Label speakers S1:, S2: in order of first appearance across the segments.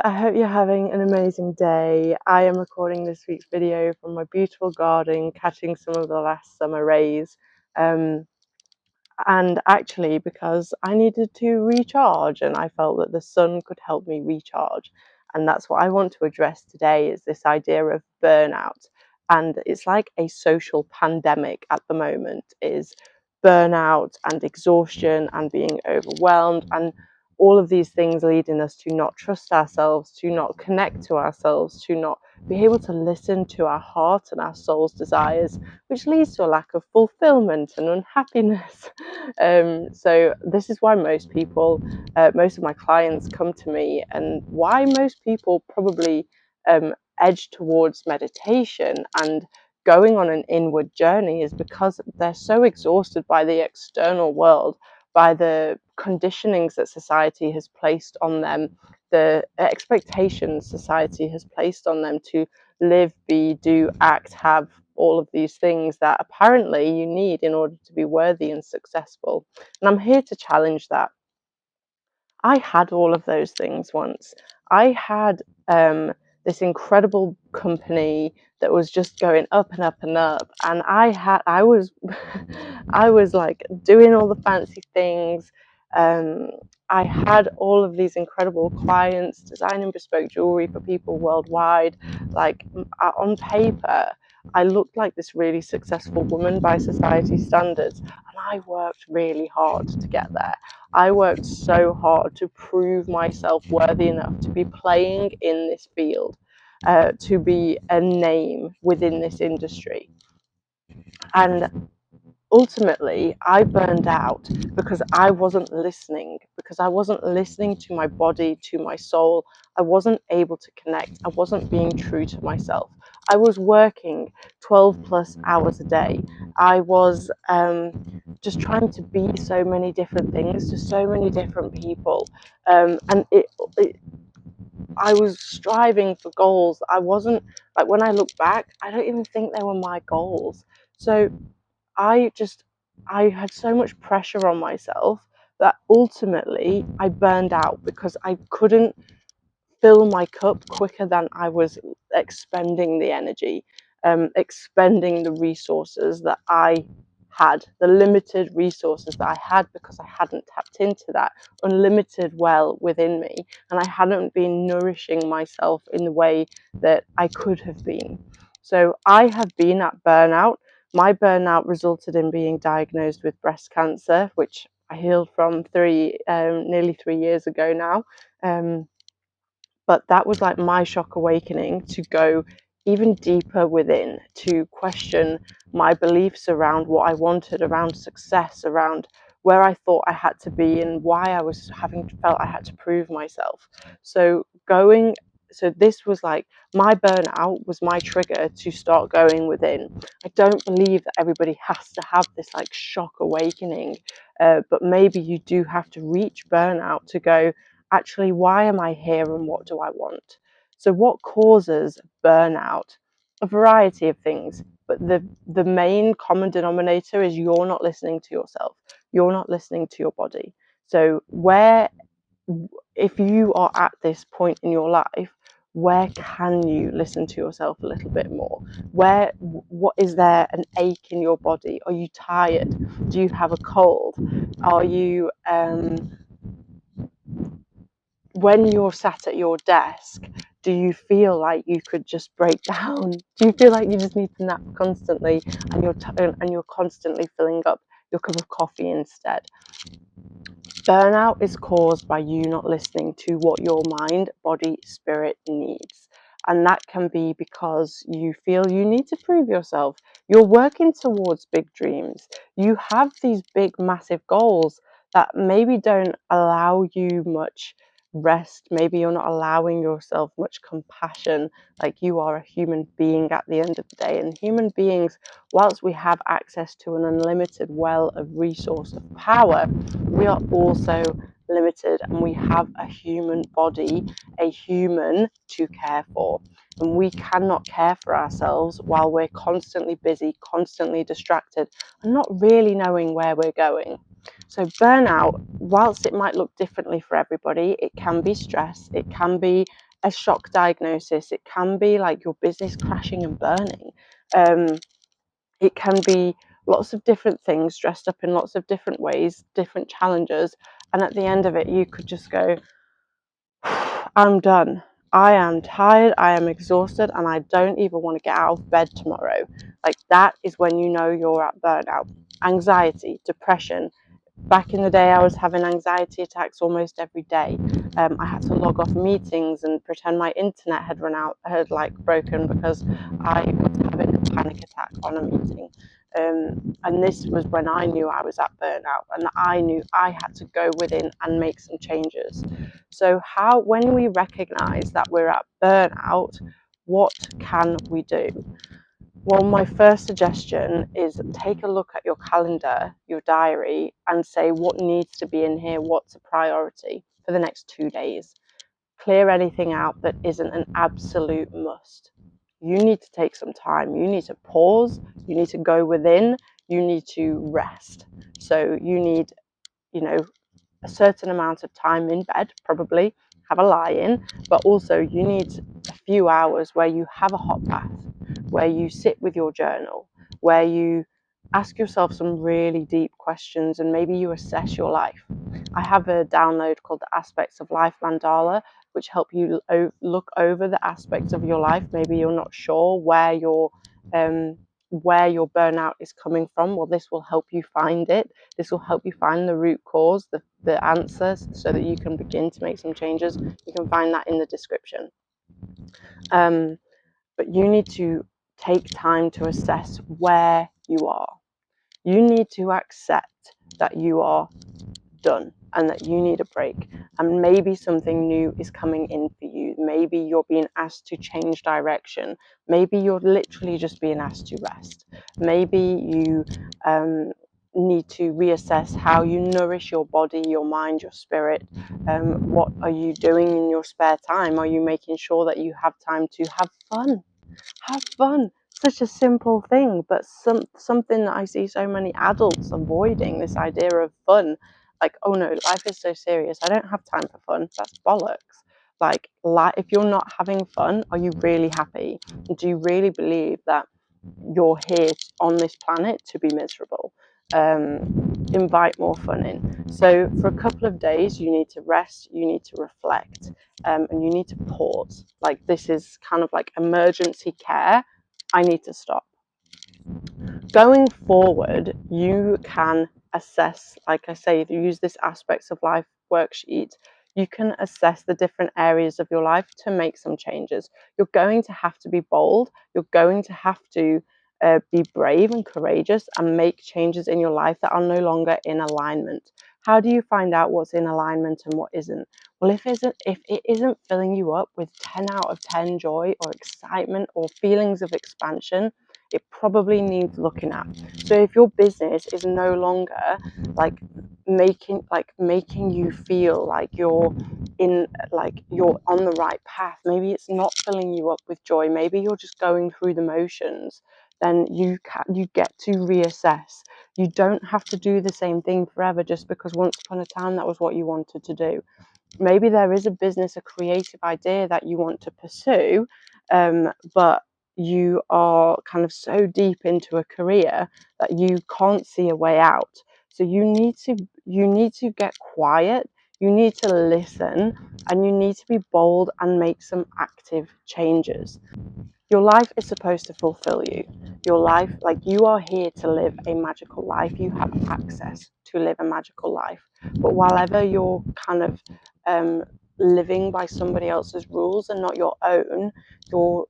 S1: I hope you're having an amazing day. I am recording this week's video from my beautiful garden, catching some of the last summer rays. And actually, because I needed to recharge and I felt that the sun could help me recharge. And that's what I want to address today, is this idea of burnout. And it's like a social pandemic at the moment, is burnout and exhaustion and being overwhelmed, and all of these things leading us to not trust ourselves, to not connect to ourselves, to not be able to listen to our heart and our soul's desires, which leads to a lack of fulfillment and unhappiness. So this is why most people, most of my clients come to me, and why most people probably edge towards meditation and going on an inward journey, is because they're so exhausted by the external world, by the conditionings that society has placed on them, the expectations society has placed on them to live, be, do, act, have all of these things that apparently you need in order to be worthy and successful. And I'm here to challenge that. I had all of those things once. I had this incredible company that was just going up and up and up, and I was I was like doing all the fancy things. I had all of these incredible clients, designing bespoke jewelry for people worldwide. Like, on paper, I looked like this really successful woman by society standards, and I worked really hard to get there. I worked so hard to prove myself worthy enough to be playing in this field, to be a name within this industry. And ultimately, I burned out because I wasn't listening, to my body, to my soul. I wasn't able to connect. I wasn't being true to myself. I was working 12 plus hours a day. I was just trying to be so many different things to so many different people. And I was striving for goals. I wasn't, like, when I look back, I don't even think they were my goals. So I had so much pressure on myself that ultimately I burned out, because I couldn't fill my cup quicker than I was expending the energy, expending the resources that I had, the limited resources that I had, because I hadn't tapped into that unlimited well within me, and I hadn't been nourishing myself in the way that I could have been. So I have been at burnout. My burnout resulted in being diagnosed with breast cancer, which I healed from nearly 3 years ago now. But that was like my shock awakening, to go even deeper within, to question my beliefs around what I wanted, around success, around where I thought I had to be, and why I was felt I had to prove myself. So this was like, my burnout was my trigger to start going within. I don't believe that everybody has to have this like shock awakening, but maybe you do have to reach burnout to go, actually, why am I here and what do I want? So what causes burnout? A variety of things, but the main common denominator is you're not listening to yourself. You're not listening to your body. So if you are at this point in your life, where can you listen to yourself a little bit more? What is there, an ache in your body? Are you tired? Do you have a cold? Are you when you're sat at your desk, do you feel like you could just break down? Do you feel like you just need to nap constantly, and you're constantly filling up your cup of coffee instead? Burnout is caused by you not listening to what your mind, body, spirit needs. And that can be because you feel you need to prove yourself. You're working towards big dreams. You have these big, massive goals that maybe don't allow you much rest. Maybe you're not allowing yourself much compassion. Like, you are a human being at the end of the day. And human beings, whilst we have access to an unlimited well of resource of power, we are also limited, and we have a human body, a human to care for. And we cannot care for ourselves while we're constantly busy, constantly distracted, and not really knowing where we're going. So burnout, whilst it might look differently for everybody, it can be stress, it can be a shock diagnosis. It can be like your business crashing and burning. It can be lots of different things dressed up in lots of different ways, different challenges. And at the end of it, you could just go, I'm done. I am tired, I am exhausted, and I don't even want to get out of bed tomorrow. Like, that is when you know you're at burnout. Anxiety, depression. Back in the day, I was having anxiety attacks almost every day. I had to log off meetings and pretend my internet had like broken because I was having a panic attack on a meeting. And this was when I knew I was at burnout, and I knew I had to go within and make some changes. So when we recognize that we're at burnout, what can we do? Well, my first suggestion is take a look at your calendar, your diary, and say what needs to be in here, what's a priority for the next 2 days. Clear anything out that isn't an absolute must. You need to take some time. You need to pause. You need to go within. You need to rest. So you need, you know, a certain amount of time in bed, probably have a lie in, but also you need a few hours where you have a hot bath, where you sit with your journal, where you ask yourself some really deep questions and maybe you assess your life. I have a download called the Aspects of Life Mandala, which help you look over the aspects of your life. Maybe you're not sure where your burnout is coming from. Well, this will help you find it. This will help you find the root cause, the answers, so that you can begin to make some changes. You can find that in the description. But you need to take time to assess where you are. You need to accept that you are done and that you need a break, and maybe something new is coming in for you. Maybe you're being asked to change direction. Maybe you're literally just being asked to rest. Maybe you need to reassess how you nourish your body, your mind, your spirit. What are you doing in your spare time? Are you making sure that you have time to have fun? Have fun. Such a simple thing, but something that I see so many adults avoiding, this idea of fun. Like, oh no, life is so serious. I don't have time for fun. That's bollocks. Like, if you're not having fun, are you really happy? Do you really believe that you're here on this planet to be miserable? Invite more fun in. So for a couple of days, you need to rest, you need to reflect, and you need to pause. Like, this is kind of like emergency care. I need to stop. Going forward, you can assess, like I say, if you use this Aspects of Life worksheet, you can assess the different areas of your life to make some changes. You're going to have to be bold. You're going to have to be brave and courageous and make changes in your life that are no longer in alignment. How do you find out what's in alignment and what isn't? Well, if it isn't filling you up with 10 out of 10 joy or excitement or feelings of expansion, it probably needs looking at. So if your business is no longer like making you feel like you're on the right path, maybe it's not filling you up with joy, maybe you're just going through the motions, then you get to reassess. You don't have to do the same thing forever just because once upon a time that was what you wanted to do. Maybe there is a business, a creative idea that you want to pursue, but you are kind of so deep into a career that you can't see a way out. So you need to get quiet, you need to listen, and you need to be bold and make some active changes. Your life is supposed to fulfill you. Your life, like, you are here to live a magical life. You have access to live a magical life. But whenever you're kind of living by somebody else's rules and not your own, you're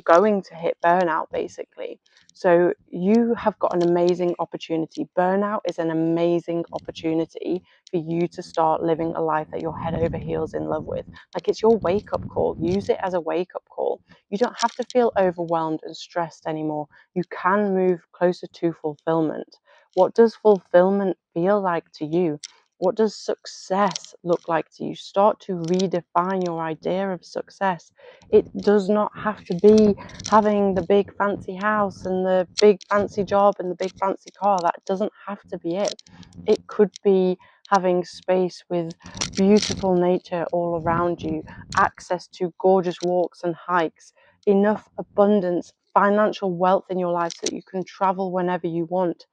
S1: going to hit burnout, basically. So you have got an amazing opportunity. Burnout is an amazing opportunity for you to start living a life that you're head over heels in love with. Like, it's your wake-up call. Use it as a wake-up call. You don't have to feel overwhelmed and stressed anymore. You can move closer to fulfillment. What does fulfillment feel like to you? What does success look like to you? Start to redefine your idea of success. It does not have to be having the big fancy house and the big fancy job and the big fancy car. That doesn't have to be it. It could be having space with beautiful nature all around you, access to gorgeous walks and hikes, enough abundance, financial wealth in your life so that you can travel whenever you want,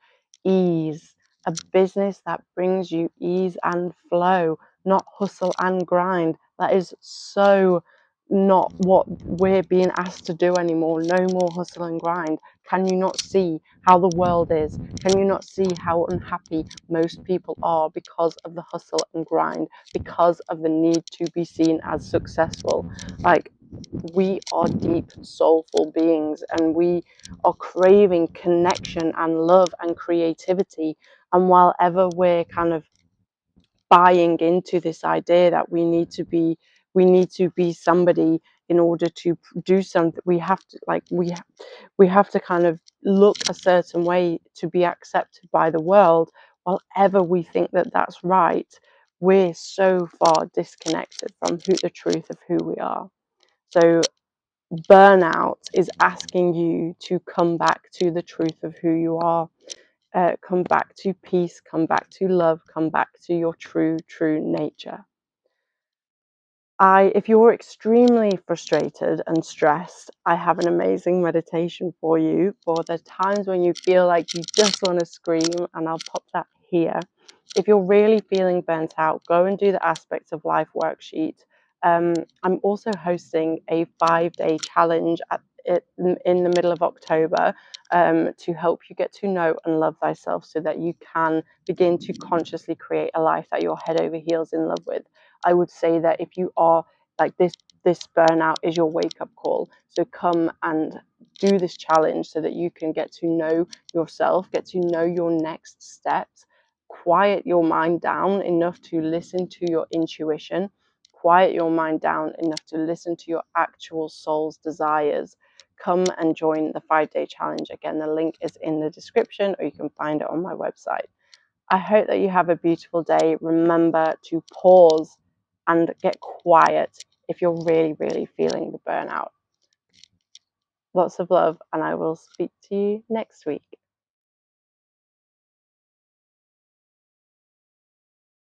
S1: ease, a business that brings you ease and flow, not hustle and grind. That is so not what we're being asked to do anymore. No more hustle and grind. Can you not see how the world is? Can you not see how unhappy most people are because of the hustle and grind, because of the need to be seen as successful? Like, we are deep, soulful beings, and we are craving connection and love and creativity. And while ever we're kind of buying into this idea that we need to be somebody in order to do something, we have to kind of look a certain way to be accepted by the world. While ever we think that that's right, we're so far disconnected from the truth of who we are. So burnout is asking you to come back to the truth of who you are. Come back to peace, come back to love, come back to your true nature. If you're extremely frustrated and stressed, I have an amazing meditation for you for the times when you feel like you just want to scream, and I'll pop that here. If you're really feeling burnt out, go and do the Aspects of Life worksheet. I'm also hosting a 5-day challenge in the middle of October, to help you get to know and love thyself so that you can begin to consciously create a life that you're head over heels in love with. I would say that if you are like this burnout is your wake-up call. So come and do this challenge so that you can get to know yourself, get to know your next steps, quiet your mind down enough to listen to your intuition, quiet your mind down enough to listen to your actual soul's desires. Come and join the 5-day challenge. Again, the link is in the description, or you can find it on my website. I hope that you have a beautiful day. Remember to pause and get quiet if you're really feeling the burnout. Lots of love, and I will speak to you next week.